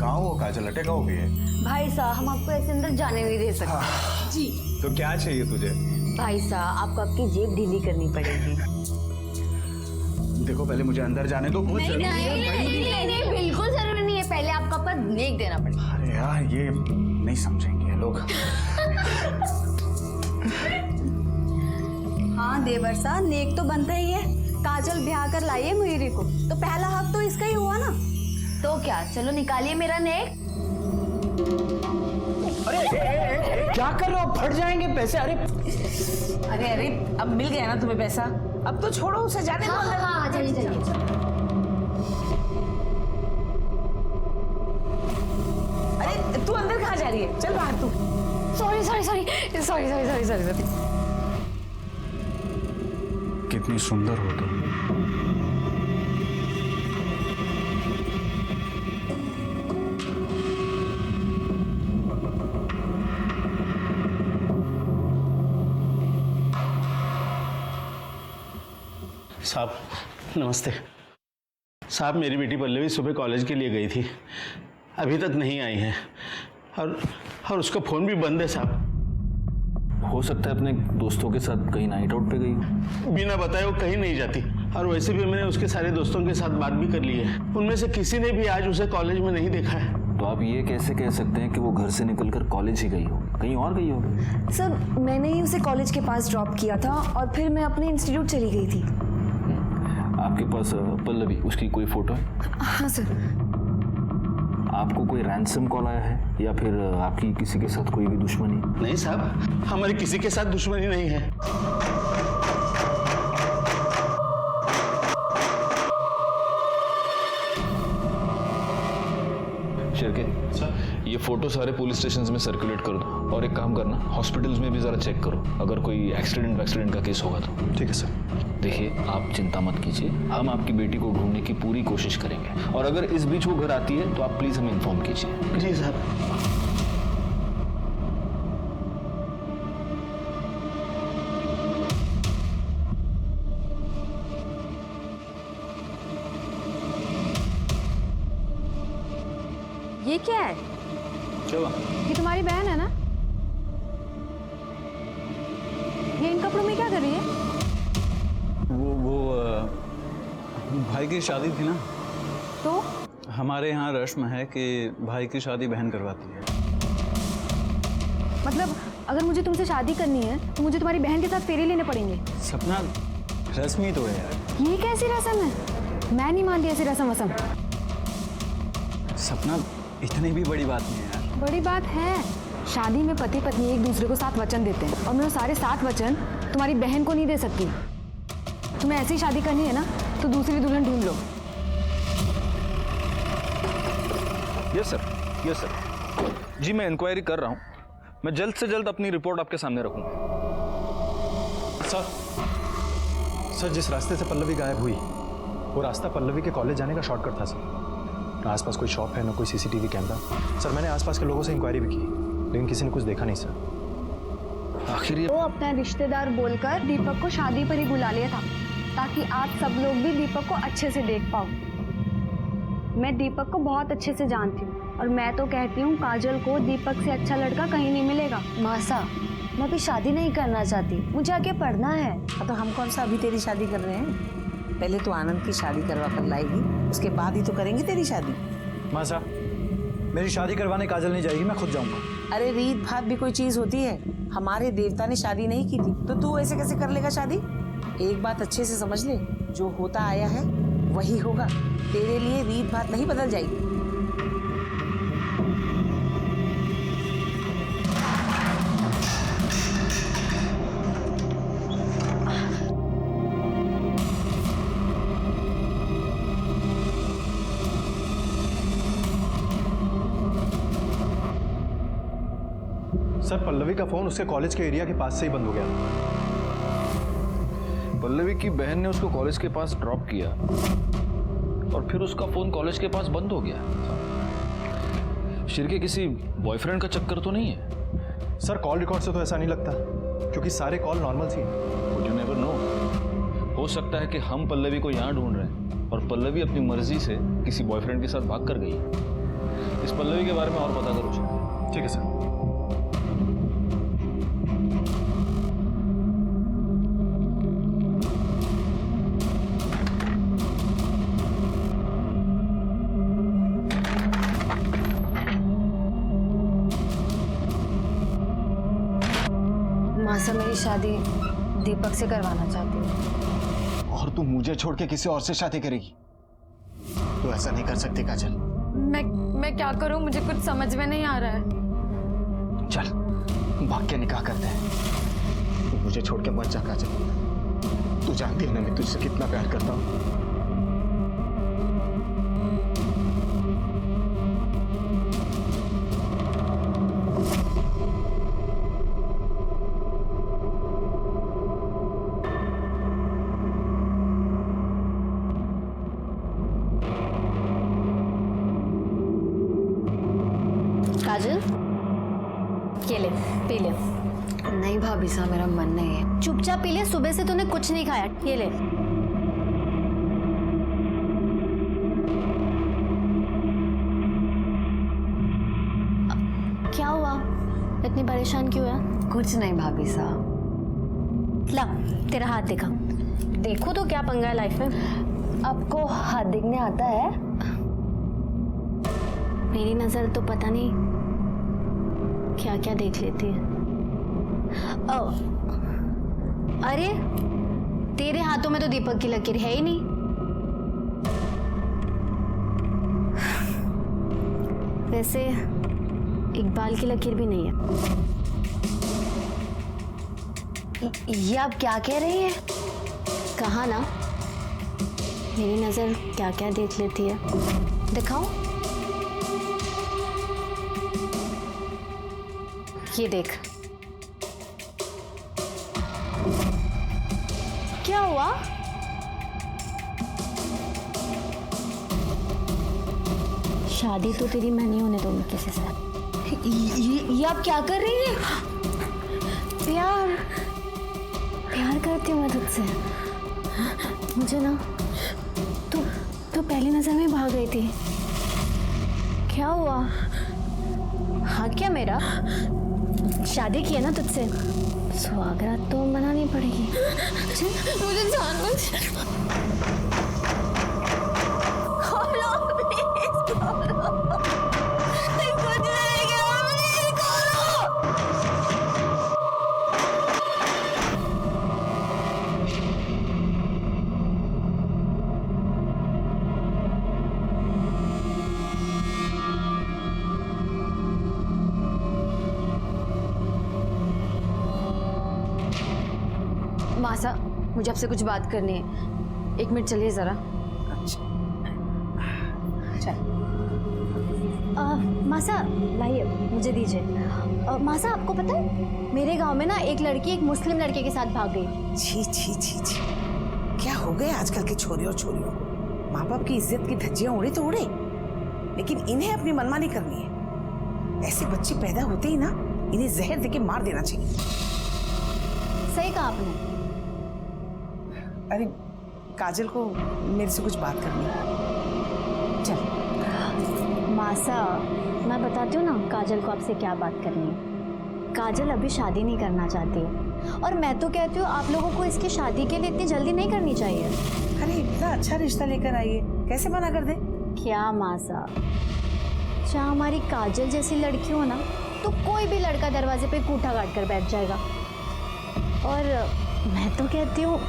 कहाँ हो काजल, अटका हो गई है? भाई साहब हम आपको ऐसे अंदर जाने नहीं दे सकते। हाँ। जी तो क्या चाहिए तुझे? भाई साहब आपको आपकी जेब ढीली करनी पड़ेगी। देखो पहले मुझे अंदर जाने दो, बहुत जरूरी है। नहीं बिल्कुल जरूरी नहीं है, पहले आपका पर नेक देना पड़ेगा। अरे यार ये नहीं समझेंगे ये लोग। हाँ देवर साहब, नेक तो बनता ही है। काजल ब्याह कर लाई है मुहिरी को, तो पहला हक तो इसका ही हुआ ना। तो क्या, चलो निकालिए मेरा नेक। अरे क्या कर रहे हो, फट जाएंगे पैसे। अरे अरे अब मिल गया ना तुम्हें पैसा, अब तो छोड़ो उसे, जाने दो अंदर। हाँ चलिए। अरे तू अंदर कहाँ जा रही है, चल बाहर तू। सॉरी। कितनी सुंदर हो तुम। साहब नमस्ते। साहब मेरी बेटी पल्लवी सुबह कॉलेज के लिए गई थी, अभी तक नहीं आई है और उसका फ़ोन भी बंद है साहब। हो सकता है अपने दोस्तों के साथ कहीं नाइट आउट पे गई। बिना बताए वो कहीं नहीं जाती, और वैसे भी मैंने उसके सारे दोस्तों के साथ बात भी कर ली है, उनमें से किसी ने भी आज उसे कॉलेज में नहीं देखा है। तो आप ये कैसे कह सकते हैं कि वो घर से निकलकर कॉलेज ही गई हो, कहीं और गई हो? सर मैंने ही उसे कॉलेज के पास ड्रॉप किया था और फिर मैं अपने इंस्टीट्यूट चली गई थी। आपके पास पल्लवी उसकी कोई फोटो है? हाँ सर। आपको कोई रैंसम कॉल आया है या फिर आपकी किसी के साथ कोई भी दुश्मनी? नहीं साहब, हमारी किसी के साथ दुश्मनी नहीं है। शिरके सर, ये फोटो सारे पुलिस स्टेशंस में सर्कुलेट कर दो, और एक काम करना, हॉस्पिटल्स में भी जरा चेक करो, अगर कोई एक्सीडेंट का केस होगा तो। ठीक है सर। देखिए आप चिंता मत कीजिए, हम आपकी बेटी को ढूंढने की पूरी कोशिश करेंगे, और अगर इस बीच वो घर आती है तो आप प्लीज हमें इन्फॉर्म कीजिए। जी साहब। ये क्या है? चलो। ये तुम्हारी बहन है ना? ये इन कपड़ों में क्या कर रही है? वो भाई की शादी थी ना, तो हमारे यहाँ रस्म है कि भाई की शादी बहन करवाती है। मतलब अगर मुझे तुमसे शादी करनी है तो मुझे तुम्हारी बहन के साथ फेरे लेने पड़ेंगे? सपना रस्म ही तो है यार। ये कैसी रस्म है? मैं नहीं मानती ऐसी रस्म वसम। सपना इतनी भी बड़ी बात नहीं है यार। बड़ी बात है, शादी में पति पत्नी एक दूसरे को 7 वचन देते हैं, और मैं वो सारे 7 वचन तुम्हारी बहन को नहीं दे सकती। तुम्हें ऐसी शादी करनी है ना तो दूसरी दुल्हन ढूंढ लो। Yes sir. जी मैं इंक्वायरी कर रहा हूँ, मैं जल्द से जल्द अपनी रिपोर्ट आपके सामने रखूँगा। सर जिस रास्ते से पल्लवी गायब हुई वो रास्ता पल्लवी के कॉलेज जाने का शॉर्टकट था सर। ना आसपास कोई शॉप है, ना कोई सीसीटीवी कैमरा। सर मैंने आसपास के लोगों से इंक्वायरी भी की, लेकिन किसी ने कुछ देखा नहीं सर। आखिर ये वो अपना रिश्तेदार बोलकर दीपक को शादी पर ही बुला लिया था, ताकि आप सब लोग भी दीपक को अच्छे से देख पाओ। मैं दीपक को बहुत अच्छे से जानती हूँ, और मैं तो कहती हूँ काजल को दीपक से अच्छा लड़का कहीं नहीं मिलेगा। मासा मैं अभी शादी नहीं करना चाहती, मुझे आगे पढ़ना है। तो हम कौन सा अभी तेरी शादी कर रहे हैं? पहले तो आनंद की शादी करवा कर लाएगी, उसके बाद ही तो करेंगे तेरी शादी। माँ साहब मेरी शादी करवाने काजल नहीं जाएगी, मैं खुद जाऊंगा। अरे रीत भात भी कोई चीज होती है? हमारे देवता ने शादी नहीं की थी, तो तू ऐसे कैसे कर लेगा शादी? एक बात अच्छे से समझ ले, जो होता आया है वही होगा। तेरे लिए रीत भात नहीं बदल जाएगी। सर पल्लवी का फोन उसके कॉलेज के एरिया के पास से ही बंद हो गया। पल्लवी की बहन ने उसको कॉलेज के पास ड्रॉप किया और फिर उसका फोन कॉलेज के पास बंद हो गया। शिरके किसी बॉयफ्रेंड का चक्कर तो नहीं है? सर कॉल रिकॉर्ड से तो ऐसा नहीं लगता, क्योंकि सारे कॉल नॉर्मल थी। But you never know, हो सकता है कि हम पल्लवी को यहाँ ढूंढ रहे हैं और पल्लवी अपनी मर्जी से किसी बॉयफ्रेंड के साथ भाग कर गई। इस पल्लवी के बारे में और पता करो शादी। ठीक है सर। मासा मेरी शादी दीपक से करवाना चाहती हूँ। और तू मुझे छोड़ के किसी और से शादी करेगी? तू ऐसा नहीं कर सकती काजल। मैं क्या करूं, मुझे कुछ समझ में नहीं आ रहा है। चल भाग के निकाह करते हैं। तू मुझे छोड़ के मत जा काजल। तू जानती है ना मैं तुझसे कितना प्यार करता हूँ। काजल ये ले, पी ले। नहीं भाभी साहब, मेरा मन नहीं है। चुपचाप पी ले, सुबह से तूने कुछ नहीं खाया। ये ले। क्या हुआ, इतनी परेशान क्यों है? कुछ नहीं भाभी साहब। ला तेरा हाथ दिखा, देखो तो क्या पंगा है लाइफ में। आपको हाथ देखने आता है? मेरी नजर तो पता नहीं क्या क्या देख लेती है। ओ, अरे तेरे हाथों में तो दीपक की लकीर है ही नहीं। वैसे इकबाल की लकीर भी नहीं है। ये आप क्या कह रही हैं? कहा ना, मेरी नजर क्या क्या देख लेती है। दिखाओ, ये देख। क्या हुआ? शादी तो तेरी मैं नहीं होने दूंगी किसी से। ये आप क्या कर रही हैं? प्यार प्यार करती हूँ मैं तुझसे। मुझे ना तू पहली नजर में भाग गई थी। क्या हुआ? हाँ क्या मेरा? शादी की है ना तुझसे, स्वागत तो मनानी पड़ेगी। मुझे मासा, मुझे आपसे कुछ बात करनी है। 1 मिनट चलिए जरा। मासा लाइए, मुझे दीजिए। मासा आपको पता है, मेरे गांव में ना एक लड़की एक मुस्लिम लड़के के साथ भाग गई। छी छी छी छी, क्या हो गए आजकल के छोरे और छोरियों को? माँ बाप की इज्जत की धज्जियां उड़े तो उड़े, लेकिन इन्हें अपनी मनमानी करनी है। ऐसे बच्चे पैदा होते ही ना इन्हें जहर देके मार देना चाहिए। सही कहा आपने। अरे काजल को मेरे से कुछ बात करनी है। चल मासा, मैं बताती हूँ ना काजल को आपसे क्या बात करनी है। काजल अभी शादी नहीं करना चाहती है, और मैं तो कहती हूँ आप लोगों को इसकी शादी के लिए इतनी जल्दी नहीं करनी चाहिए। अरे इतना अच्छा रिश्ता लेकर आई है, कैसे मना कर दे? क्या मासा, चाहे हमारी काजल जैसी लड़की हो ना, तो कोई भी लड़का दरवाजे पे कूठा काट कर बैठ जाएगा। और मैं तो कहती हूँ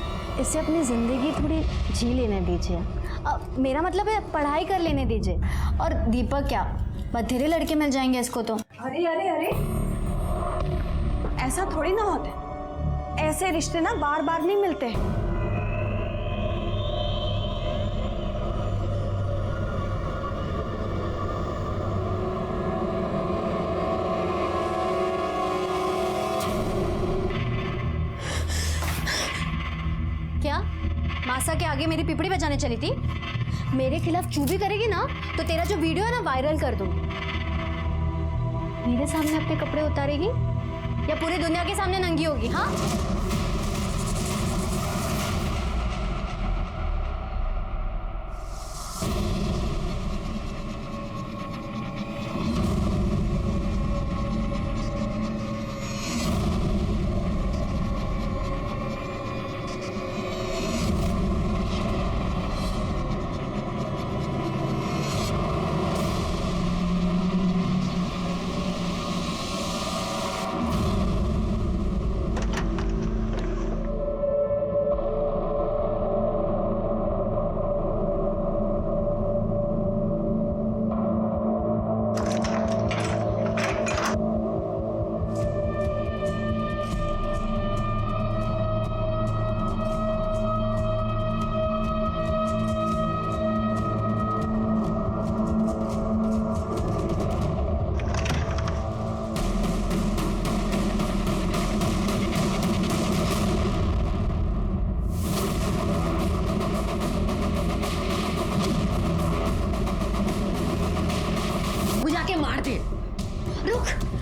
इसे अपनी ज़िंदगी थोड़ी जी लेने दीजिए। मेरा मतलब है पढ़ाई कर लेने दीजिए। और दीपक क्या, बथेरे लड़के मिल जाएंगे इसको तो। अरे अरे अरे, ऐसा थोड़ी ना होता है। ऐसे रिश्ते ना बार बार नहीं मिलते। क्या मासा के आगे मेरी पिपड़ी बजाने चली थी? मेरे खिलाफ चूभी करेगी ना तो तेरा जो वीडियो है ना वायरल कर दूं। मेरे सामने अपने कपड़े उतारेगी या पूरी दुनिया के सामने नंगी होगी? हाँ,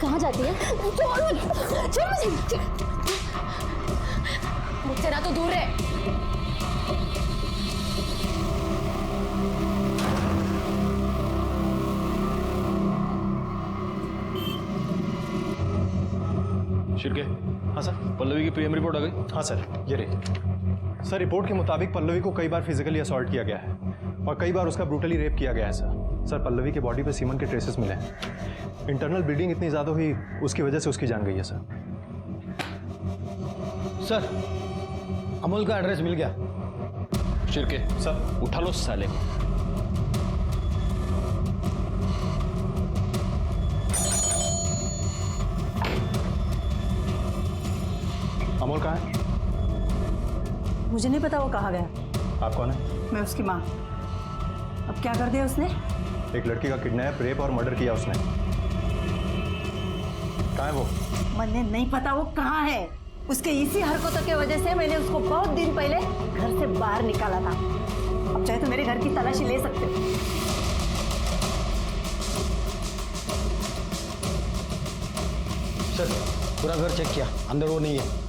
कहाँ जाती है? छोड़ मुझे, मुझसे ना तो दूर रहे। शिरके, हाँ सर। पल्लवी की पीएम रिपोर्ट आ गई? हाँ सर, ये रही। सर, रिपोर्ट के मुताबिक पल्लवी को कई बार फिजिकली असॉल्ट किया गया है और कई बार उसका ब्रूटली रेप किया गया है सर। पल्लवी के बॉडी पे सीमन के ट्रेसेस मिले हैं। इंटरनल ब्लीडिंग इतनी ज़्यादा हुई, उसकी वजह से उसकी जान गई है सर। सर, अमोल का एड्रेस मिल गया। शिरके, सर। उठा लो उस साले को। अमोल कहाँ है? मुझे नहीं पता वो कहाँ गया। आप कौन है? मैं उसकी माँ। अब क्या कर दिया उसने? एक लड़की का किडनैप, रेप और मर्डर किया उसने। कहाँ है वो? मुझे नहीं पता वो कहाँ है। उसके इसी हरकतों की वजह से मैंने उसको बहुत दिन पहले घर से बाहर निकाला था। अब चाहे तो मेरे घर की तलाशी ले सकते हो। सर, पूरा घर चेक किया, अंदर वो नहीं है।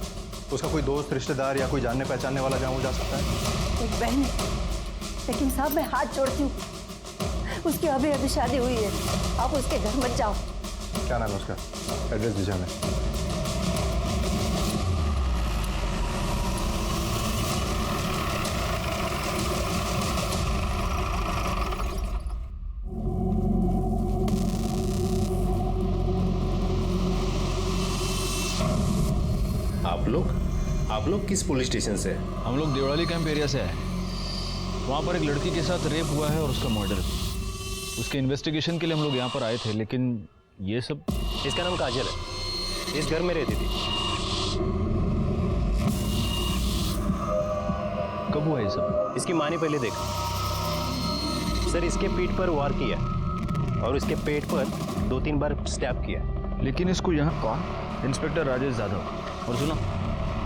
उसका कोई दोस्त, रिश्तेदार या कोई जानने पहचानने वाला जहाँ वो जा सकता है? एक बहन है, लेकिन साहब मैं हाथ जोड़ती हूँ, उसकी अभी अभी शादी हुई है। आप उसके घर मत जाओ। क्या नाम है उसका? एड्रेस दीजिए हमें। आप लोग किस पुलिस स्टेशन से? हम लोग देवड़ाली कैंप एरिया से आए। वहाँ पर एक लड़की के साथ रेप हुआ है और उसका मर्डर। उसके इन्वेस्टिगेशन के लिए हम लोग यहाँ पर आए थे, लेकिन ये सब। इसका नाम काजल है, इस घर में रहती थी। कब हुआ ये सब? इसकी माँ ने पहले देखा। सर, इसके पीठ पर वार किया और उसके पेट पर 2-3 बार स्टैब किया। लेकिन इसको यहाँ कौन? इंस्पेक्टर राजेश यादव। और सुनो,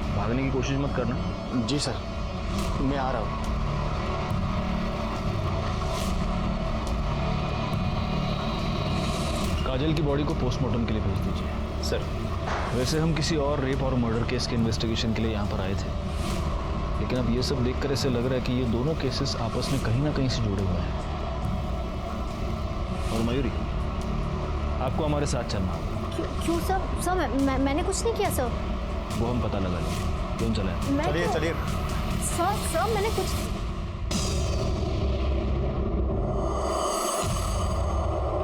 भागने की कोशिश मत करना। जी सर, मैं आ रहा हूँ। काजल की बॉडी को पोस्टमार्टम के लिए भेज दीजिए। सर, वैसे हम किसी और रेप और मर्डर केस के इन्वेस्टिगेशन के लिए यहाँ पर आए थे, लेकिन अब ये सब देखकर ऐसे लग रहा है कि ये दोनों केसेस आपस में कहीं ना कहीं से जुड़े हुए हैं। और मयूरी, आपको हमारे साथ चलना होगा। क्यों सर? मैंने कुछ नहीं किया सर। वो हम पता लगा लेंगे। क्यों चले? चलिए चलिए। सर मैंने कुछ।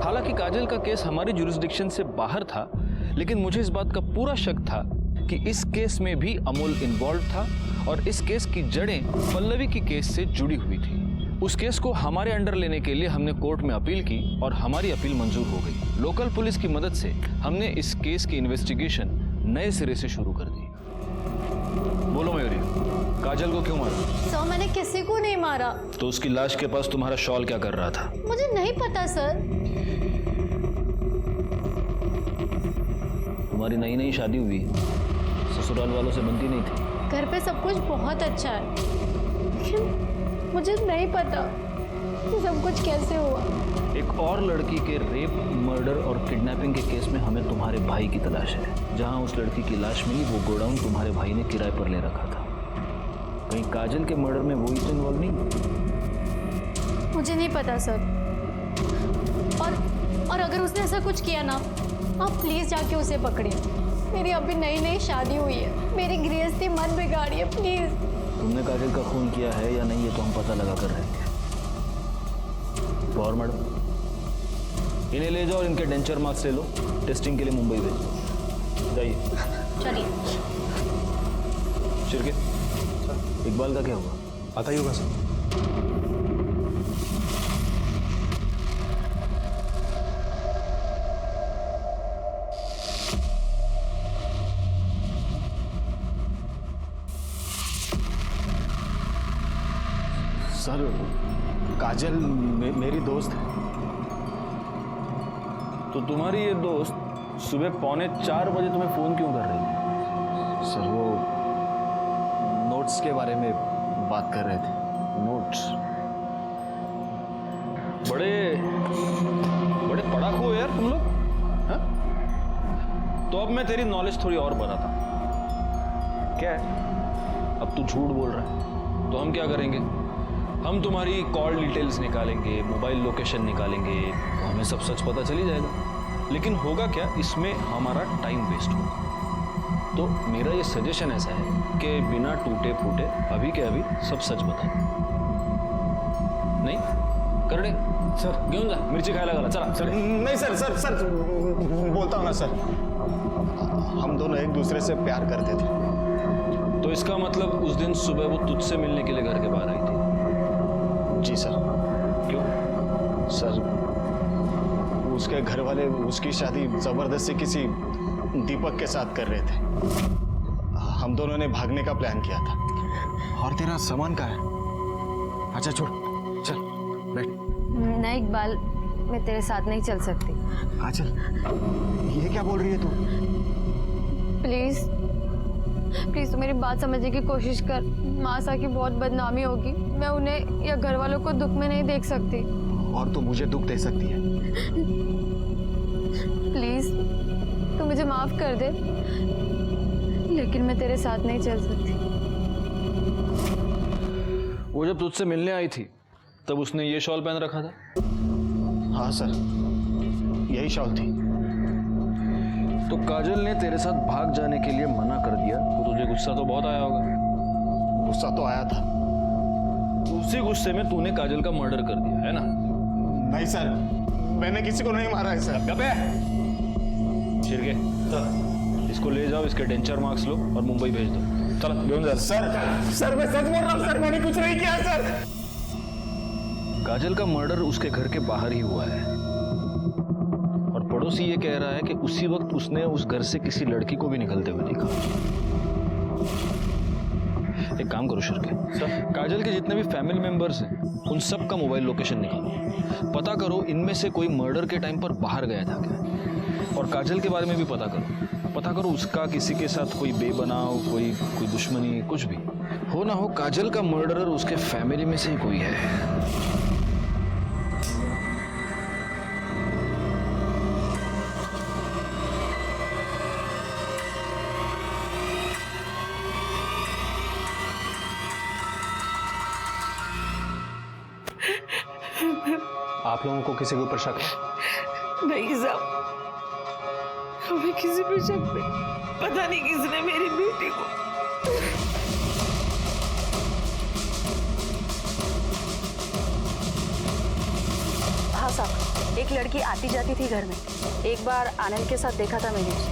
हालांकि काजल का केस हमारी जुरिस्डिक्शन से बाहर था, लेकिन मुझे इस बात का पूरा शक था कि इस केस में भी अमोल इन्वॉल्व था और इस केस की जड़ें पल्लवी की केस से जुड़ी हुई थी। उस केस को हमारे अंडर लेने के लिए हमने कोर्ट में अपील की और हमारी अपील मंजूर हो गई। लोकल पुलिस की मदद से हमने इस केस की इन्वेस्टिगेशन नए सिरे से शुरू कर दी। बोलो मयूरी, काजल को क्यों मारा? सर, मैंने किसी को नहीं मारा। तो उसकी लाश के पास तुम्हारा शॉल क्या कर रहा था? मुझे नहीं पता सर। तुम्हारी नई नई शादी हुई, ससुराल वालों से बनती नहीं थी। घर पे सब कुछ बहुत अच्छा है, लेकिन मुझे नहीं पता कि सब कुछ कैसे हुआ। एक और लड़की के रेप, मर्डर और किडनैपिंग के केस में हमें तुम्हारे भाई की तलाश है। जहां उस लड़की की लाश मिली, वो गोडाउन तुम्हारे भाई ने किराए पर ले रखा था। कहीं काजल के मर्डर में वो ही तो इन्वॉल्व नहीं? मुझे नहीं पता सर। और अगर उसने ऐसा कुछ किया ना, आप प्लीज जाके उसे पकड़िए। मेरी अभी नई नई शादी हुई है, मेरी गृहस्थी मत बिगाड़िए प्लीज। तुमने काजल का खून किया है या नहीं, ये तो हम पता लगा कर रहे हैं। और मैडम, इन्हें ले जाओ और इनके डेंचर मार्क्स ले लो, टेस्टिंग के लिए मुंबई भेजो। जाइए। चलिए। शिरके, इकबाल का क्या हुआ? आता ही होगा सर। सर, काजल मेरी दोस्त है। तो तुम्हारी ये दोस्त सुबह 3:45 बजे तुम्हें फोन क्यों कर रही थी? सर, वो नोट्स के बारे में बात कर रहे थे। नोट्स? बड़े पड़ाकू हो यार तुम लोग। हाँ? तो अब मैं तेरी नॉलेज थोड़ी और बढ़ाता हूं। क्या है, अब तू झूठ बोल रहा है तो हम क्या करेंगे? हम तुम्हारी कॉल डिटेल्स निकालेंगे, मोबाइल लोकेशन निकालेंगे, तो हमें सब सच पता चली जाएगा। लेकिन होगा क्या, इसमें हमारा टाइम वेस्ट होगा। तो मेरा ये सजेशन ऐसा है कि बिना टूटे फूटे अभी के अभी सब सच बता। नहीं करडे सर, घेऊन जा, मिरची खायला घाला, चला। सर नहीं सर, सर सर बोलता हूँ ना सर, हम दोनों एक दूसरे से प्यार करते थे। तो इसका मतलब उस दिन सुबह वो तुझसे मिलने के लिए घर के बाहर आई थी? जी सर। क्यों? सर उसके घर वाले उसकी शादी जबरदस्ती किसी दीपक के साथ कर रहे थे। हम दोनों ने भागने का प्लान किया था। और तेरा सामान कहाँ है? अच्छा छोड़, चल बैठ। नहीं इकबाल, मैं तेरे साथ नहीं चल सकती। हाँ चल। ये क्या बोल रही है तू? प्लीज प्लीज तू मेरी बात समझने की कोशिश कर। मासा की बहुत बदनामी होगी, मैं उन्हें या घर वालों को दुख में नहीं देख सकती। और तू मुझे दुख दे सकती है? प्लीज तू मुझे माफ कर दे, लेकिन मैं तेरे साथ नहीं चल सकती। वो जब तुझसे मिलने आई थी तब उसने ये शॉल पहन रखा था? हाँ सर, यही शॉल थी। तो काजल ने तेरे साथ भाग जाने के लिए मना कर दिया तो तुझे गुस्सा तो बहुत आया होगा? गुस्सा तो आया था। उसी गुस्से में तूने काजल का मर्डर कर दिया है ना? नहीं सर, मैंने किसी को नहीं मारा है सर। गबे छिरके, इसको ले जाओ, इसके डेंचर मार्क्स लो और मुंबई भेज दो। चलो घेऊन जा। सर सर मैं सच बोल रहा हूँ सर, मैंने कुछ नहीं किया सर। काजल का मर्डर उसके घर के बाहर ही हुआ है और पड़ोसी ये कह रहा है कि उसी वक्त उसने उस घर से किसी लड़की को भी निकलते हुए देखा। एक काम करो शिरके, काजल के जितने भी फैमिली मेंबर्स हैं उन सब का मोबाइल लोकेशन निकालो, पता करो इनमें से कोई मर्डर के टाइम पर बाहर गया था क्या, और काजल के बारे में भी पता करो उसका किसी के साथ कोई बेबनाव, कोई दुश्मनी, कुछ भी हो ना हो, काजल का मर्डरर उसके फैमिली में से ही कोई है। आप लोगों को किसी के ऊपर शक है? नहीं साहब, हमें किसी पे शक नहीं। पता नहीं किसने मेरी बेटी को। हाँ साहब, एक लड़की आती जाती थी घर में। एक बार आनंद के साथ देखा था मैंने उसे।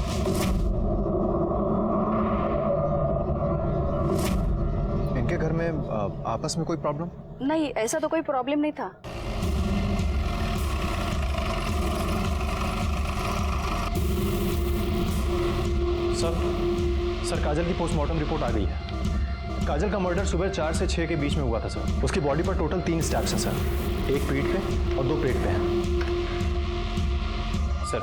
इनके घर में आपस में कोई प्रॉब्लम? नहीं, ऐसा तो कोई प्रॉब्लम नहीं था। सर काजल की पोस्टमार्टम रिपोर्ट आ गई है। काजल का मर्डर सुबह 4 से 6 के बीच में हुआ था सर। उसकी बॉडी पर टोटल 3 स्टैब्स हैं सर, एक पीठ पे और 2 पेट पे हैं सर।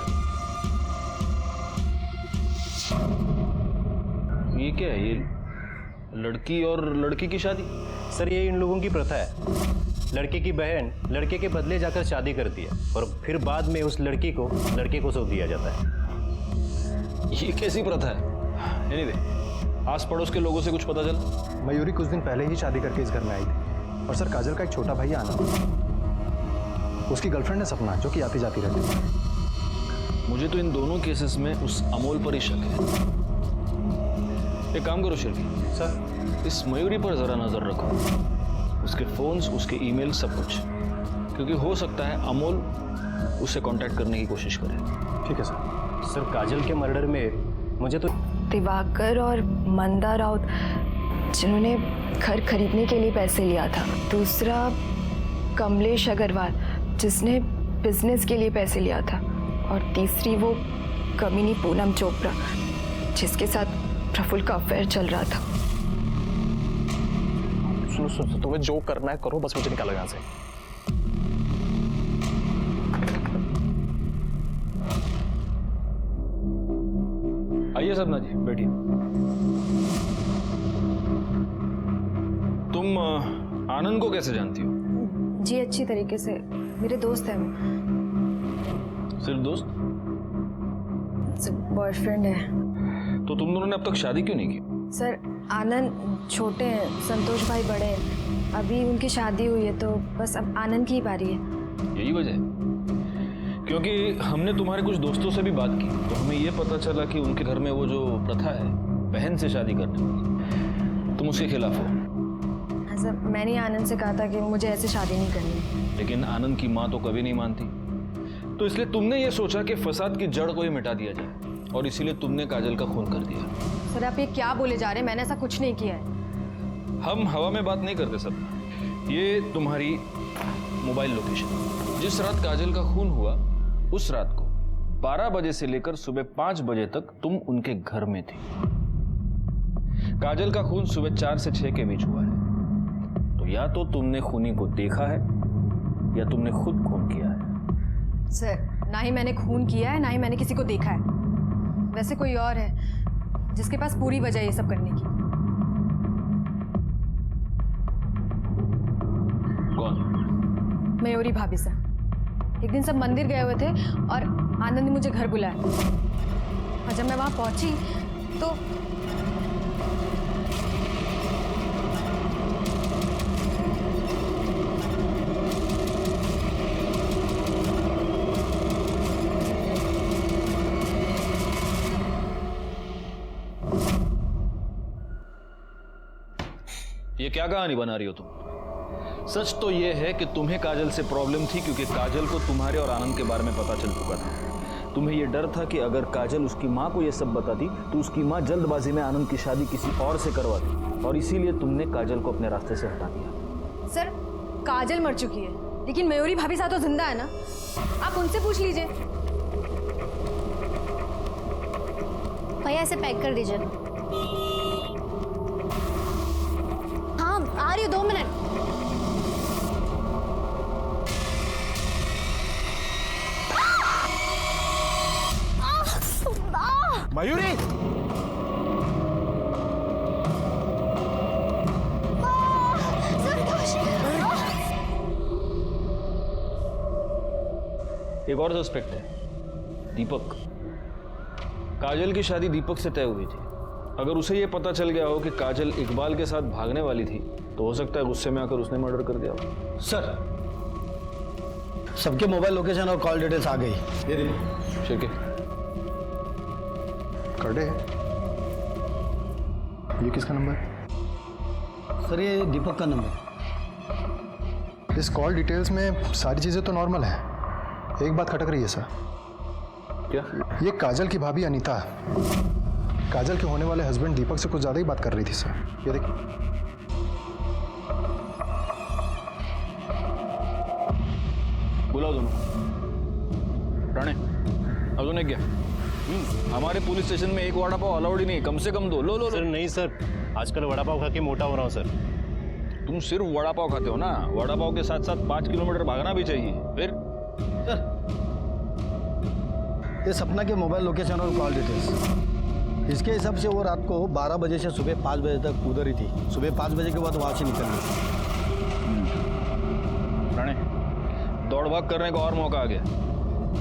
ये क्या है, ये लड़की और लड़की की शादी? सर ये इन लोगों की प्रथा है। लड़के की बहन लड़के के बदले जाकर शादी करती है और फिर बाद में उस लड़की को लड़के को सौंप दिया जाता है। ये कैसी प्रथा है? एनीवे, आस पड़ोस के लोगों से कुछ पता चला? मयूरी कुछ दिन पहले ही शादी करके इस घर में आई थी। और सर काजल का एक छोटा भाई आनंद, उसकी गर्लफ्रेंड है सपना, जो कि आती जाती रहती है। मुझे तो इन दोनों केसेस में उस अमोल पर ही शक है। एक काम करो शिरकी सर, इस मयूरी पर जरा नजर रखो, उसके फोन्स, उसके ईमेल, सब कुछ, क्योंकि हो सकता है अमोल उससे कांटेक्ट करने की कोशिश करे। ठीक है सर। सर काजल के मर्डर में मुझे तो दिवाकर और मंदा राउत जिन्होंने घर खरीदने के लिए पैसे लिया था, दूसरा कमलेश अग्रवाल जिसने बिजनेस के लिए पैसे लिया था, और तीसरी वो कमीनी पूनम चोपड़ा जिसके साथ प्रफुल्ल का अफेयर चल रहा था। सुनो, तुम्हें जो करना है करो, बस मुझे निकालो यहाँ से। आइए सपना जी, बैठिए। तुम आनंद को कैसे जानती हो? जी अच्छी तरीके से, मेरे दोस्त हैं वो। सिर्फ दोस्त? बॉयफ्रेंड है। तो तुम दोनों ने अब तक शादी क्यों नहीं की? सर आनंद छोटे हैं, संतोष भाई बड़े हैं। अभी उनकी शादी हुई है तो बस अब आनंद की ही बारी है। यही वजह है? क्योंकि हमने तुम्हारे कुछ दोस्तों से भी बात की तो हमें ये पता चला कि उनके घर में वो जो प्रथा है बहन से शादी करने वाली, तुम उसके खिलाफ हो। सर मैंने आनंद से कहा था कि मुझे ऐसे शादी नहीं करनी। लेकिन आनंद की माँ तो कभी नहीं मानती, तो इसलिए तुमने ये सोचा कि फसाद की जड़ को ही मिटा दिया जाए और इसीलिए तुमने काजल का खून कर दिया। सर आप ये क्या बोले जा रहे हैं? मैंने ऐसा कुछ नहीं किया है। हम हवा में बात नहीं करते सब। ये तुम्हारी मोबाइल लोकेशन, जिस रात काजल का खून हुआ उस रात को 12 बजे से लेकर सुबह 5 बजे तक तुम उनके घर में थी। काजल का खून सुबह 4 से 6 के बीच हुआ है। तो या तो तुमने खूनी को देखा है या तुमने खुद खून किया है। सर ना ही मैंने खून किया है ना ही मैंने किसी को देखा है। वैसे कोई और है जिसके पास पूरी वजह ये सब करने की। कौन? मयूरी भाभी सर। एक दिन सब मंदिर गए हुए थे और आनंद ने मुझे घर बुलाया और जब मैं वहां पहुंची तो ये क्या कहानी बना रही हो तुम? सच तो ये है कि तुम्हें काजल से प्रॉब्लम थी क्योंकि काजल को तुम्हारे और आनंद के बारे में पता चल चुका था। तुम्हें यह डर था कि अगर काजल उसकी माँ को यह सब बताती तो उसकी माँ जल्दबाजी में आनंद की शादी किसी और से करवाती और इसीलिए तुमने काजल को अपने रास्ते से हटा दिया। सर काजल मर चुकी है लेकिन मयूरी भाभी साहब तो जिंदा है ना, आप उनसे पूछ लीजिए। भैया इसे पैक कर दीजिए। हाँ आ रही हूँ, 2 मिनट। मयूरी! एक और सस्पेक्ट है, दीपक। काजल की शादी दीपक से तय हुई थी। अगर उसे यह पता चल गया हो कि काजल इकबाल के साथ भागने वाली थी तो हो सकता है गुस्से में आकर उसने मर्डर कर दिया हो। सर सबके मोबाइल लोकेशन और कॉल डिटेल्स आ गई। ये देखो शिरके। कर्डे है। ये किसका नंबर है? सर ये दीपक का नंबर। इस कॉल डिटेल्स में सारी चीज़ें तो नॉर्मल हैं, एक बात खटक रही है सर। क्या? ये काजल की भाभी अनीता काजल के होने वाले हस्बैंड दीपक से कुछ ज़्यादा ही बात कर रही थी सर। ये देखिए। बुलाओ दोनों। राणे अब दोनों क्या? हमारे पुलिस स्टेशन में एक वड़ा पाव अलाउड ही नहीं, कम से कम 2। लो लो सर नहीं सर, आजकल वड़ा पाव खा के मोटा हो रहा हूँ सर। तुम सिर्फ वड़ा पाव खाते हो ना, वड़ा पाव के साथ साथ 5 किलोमीटर भागना भी चाहिए। फिर सर ये सपना के मोबाइल लोकेशन और कॉल डिटेल्स, इसके हिसाब से वो रात को 12 बजे से सुबह 5 बजे तक उधर ही थी। सुबह 5 बजे के बाद वहाँ से निकल गई। राणे दौड़ भाग करने का और मौका आ गया।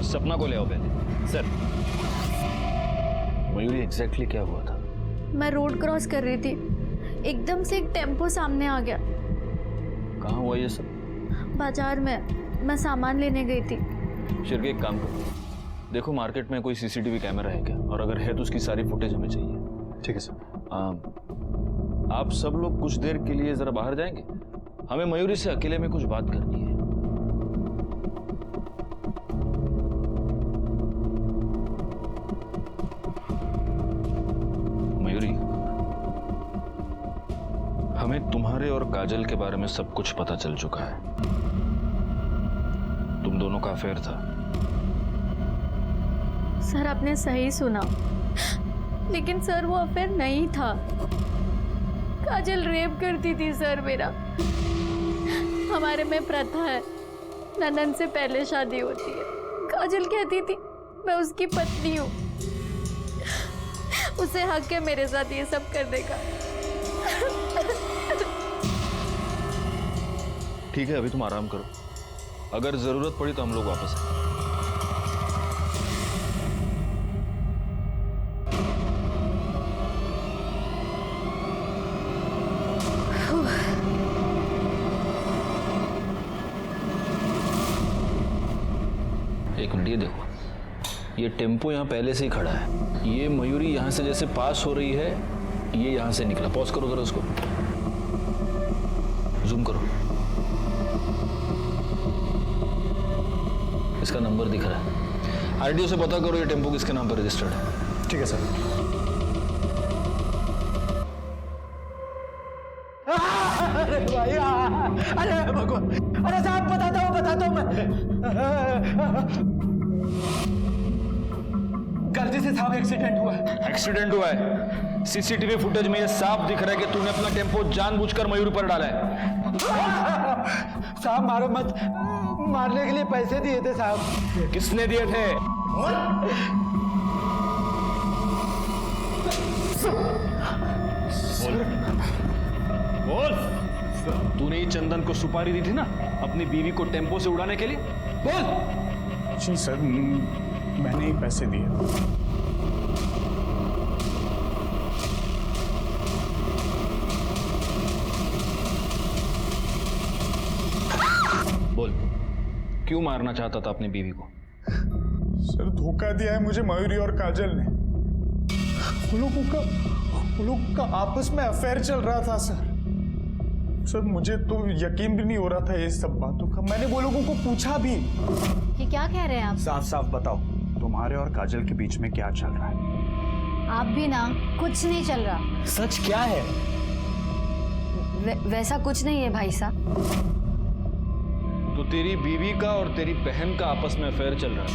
सपना को ले आओ पहले। सर मयूरी एग्जैक्टली क्या हुआ था? मैं रोड क्रॉस कर रही थी, एकदम से एक टेम्पो सामने आ गया। कहाँ हुआ ये सब? बाजार में, मैं सामान लेने गई थी। शिरके एक काम करो, देखो मार्केट में कोई सीसीटीवी कैमरा है क्या, और अगर है तो उसकी सारी फुटेज हमें चाहिए। ठीक है सर। आप सब लोग कुछ देर के लिए जरा बाहर जाएंगे, हमें मयूरी से अकेले में कुछ बात करनी है। मयूरी, हमें तुम्हारे और काजल के बारे में सब कुछ पता चल चुका है। तुम दोनों का अफेयर था। सर आपने सही सुना, लेकिन सर वो अफेयर नहीं था। काजल रेप करती थी सर मेरा। हमारे में प्रथा है, ननन से पहले शादी होती है। काजल कहती थी मैं उसकी पत्नी हूँ, उसे हक है मेरे साथ ये सब करने का। ठीक है, अभी तुम आराम करो, अगर जरूरत पड़ी तो हम लोग वापस आएंगे। एक मिनट, ये देखो, ये टेम्पो यहाँ पहले से ही खड़ा है। ये मयूरी यहाँ से जैसे पास हो रही है, ये यहाँ से निकला। पॉज करो जरा उसको, जूम करो। इसका नंबर दिख रहा है। आरटीओ से पता करो ये टेम्पो किसके नाम पर रजिस्टर्ड है। ठीक है सर। अरे भाई, अरे भगवान, अरे साहब बताता हूँ मैं। गलती से साहब एक्सीडेंट हुआ है। एक्सीडेंट हुआ है? सीसीटीवी फुटेज में ये साफ दिख रहा है कि तूने अपना टेम्पो जानबूझकर मयूरी पर डाला है। साहब मारो मत, मारने के लिए पैसे दिए थे साहब। किसने दिए थे? बोल। तूने ही चंदन को सुपारी दी थी ना अपनी बीवी को टेम्पो से उड़ाने के लिए? बोल। जी सर, मैंने ही पैसे दिए। बोल, क्यों मारना चाहता था अपनी बीवी को? सर, धोखा दिया है मुझे मयूरी और काजल ने। वो लोगों का आपस में अफेयर चल रहा था सर। सर, मुझे तो यकीन भी नहीं हो रहा था ये सब बातों का। मैंने वो लोगों को पूछा भी। ये क्या कह रहे हैं आप? साफ साफ बताओ, तुम्हारे और काजल के बीच में क्या चल रहा है? आप भी ना, कुछ नहीं चल रहा। सच क्या है? वैसा कुछ नहीं है भाई साहब। तो तेरी बीवी का और तेरी बहन का आपस में अफेयर चल रहा है,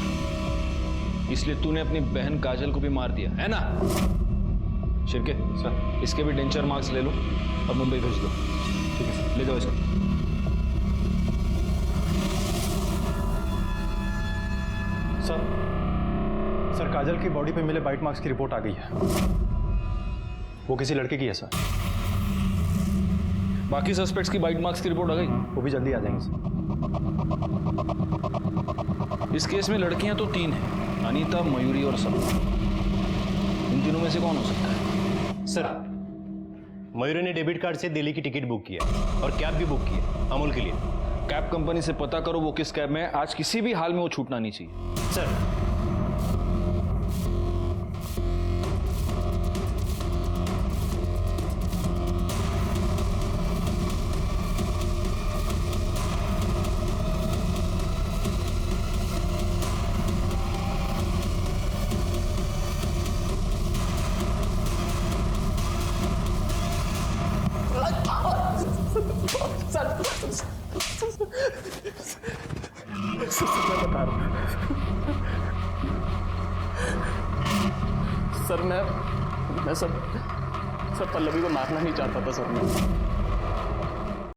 इसलिए तूने अपनी बहन काजल को भी मार दिया है ना? शिरके सर, इसके भी डेंचर मार्क्स ले लो और मुंबई भेज दो। ठीक है सर, ले जाओ इसको। सर, काजल की बॉडी पे मिले बाइट मार्क्स की रिपोर्ट आ गई है। वो किसी लड़के की है सर। बाकी सस्पेक्ट्स की बाइट मार्क्स की रिपोर्ट आ गई? वो भी जल्दी आ जाएंगे सर। इस केस में लड़कियां तो 3 हैं, अनीता, मयूरी और सपना। इन तीनों में से कौन हो सकता है? सर, मयूरी ने डेबिट कार्ड से दिल्ली की टिकट बुक किया और कैब भी बुक किया अमूल के लिए। कैब कंपनी से पता करो वो किस कैब में है। आज किसी भी हाल में वो छूटना नहीं चाहिए। सर, सर, मैं सर पल्लवी को मारना नहीं चाहता था सर। मैं